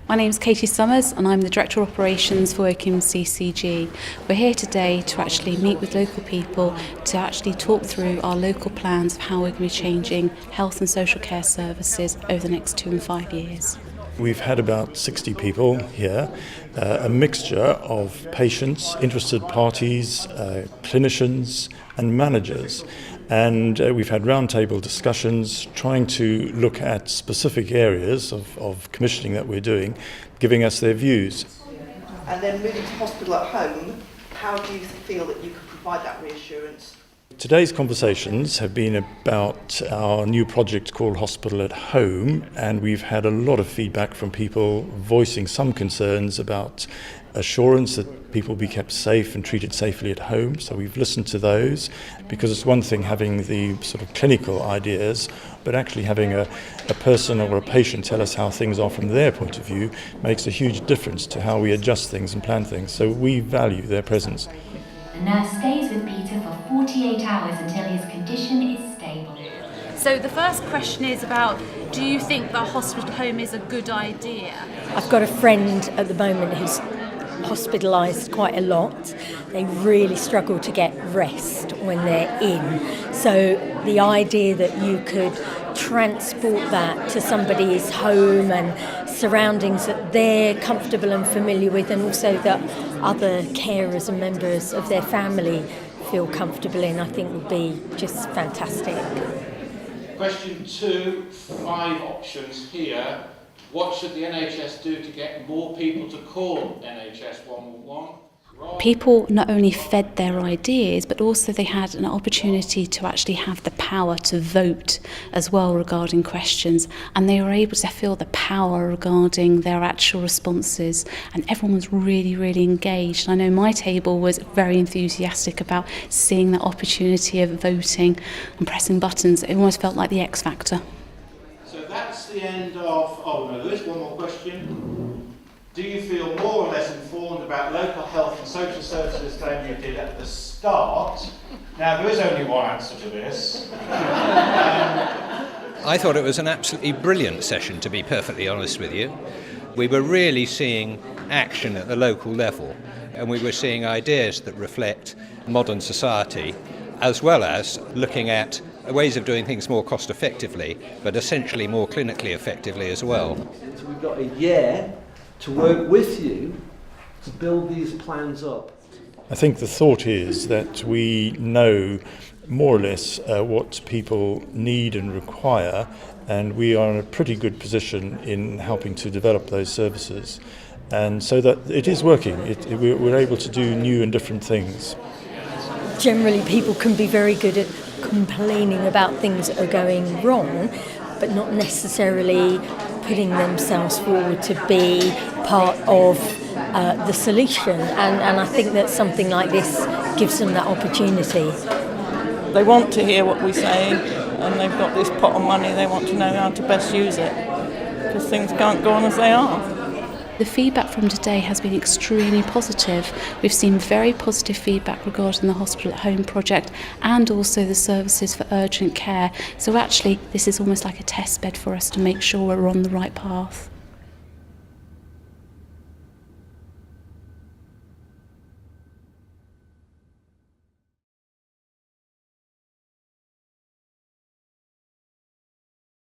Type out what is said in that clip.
My name is Katie Summers and I'm the Director of Operations for Wokingham CCG. We're here today to actually meet with local people to actually talk through our local plans of how we're going to be changing health and social care services over the next 2 and 5 years. We've had about 60 people here, a mixture of patients, interested parties, clinicians and managers. And we've had roundtable discussions trying to look at specific areas of commissioning that we're doing, giving us their views. And then moving to hospital at home, how do you feel that you can provide that reassurance? Today's conversations have been about our new project called Hospital at Home, and we've had a lot of feedback from people voicing some concerns about assurance that people be kept safe and treated safely at home. So we've listened to those, because it's one thing having the sort of clinical ideas, but actually having a person or a patient tell us how things are from their point of view makes a huge difference to how we adjust things and plan things. So we value their presence. The nurse stays with Peter for 48 hours until his condition is stable. So the first question is about, do you think that hospital at home is a good idea? I've got a friend at the moment who's hospitalised quite a lot. They really struggle to get rest when they're in. So the idea that you could transport that to somebody's home and surroundings that they're comfortable and familiar with, and also that other carers and members of their family feel comfortable in, I think would be just fantastic. Question 2, 5 options here. What should the NHS do to get more people to call NHS 111? People not only fed their ideas, but also they had an opportunity to actually have the power to vote as well regarding questions, and they were able to feel the power regarding their actual responses, and everyone was really, really engaged. I know my table was very enthusiastic about seeing that opportunity of voting and pressing buttons. It almost felt like the X Factor. So that's the end of, no, there is one more question. Do you feel more or less informed about local health and social services than you did at the start? Now, there is only one answer to this. I thought it was an absolutely brilliant session, to be perfectly honest with you. We were really seeing action at the local level, and we were seeing ideas that reflect modern society, as well as looking at ways of doing things more cost effectively, but essentially more clinically effectively as well. So we've got a year to work with you to build these plans up. I think the thought is that we know more or less what people need and require, and we are in a pretty good position in helping to develop those services. And so that it is working. We're able to do new and different things. Generally, people can be very good at complaining about things that are going wrong, but not necessarily putting themselves forward to be part of the solution. And I think that something like this gives them that opportunity. They want to hear what we say, and they've got this pot of money. They want to know how to best use it, because things can't go on as they are. The feedback from today has been extremely positive. We've seen very positive feedback regarding the Hospital at Home project and also the services for urgent care. So actually, this is almost like a test bed for us to make sure we're on the right path.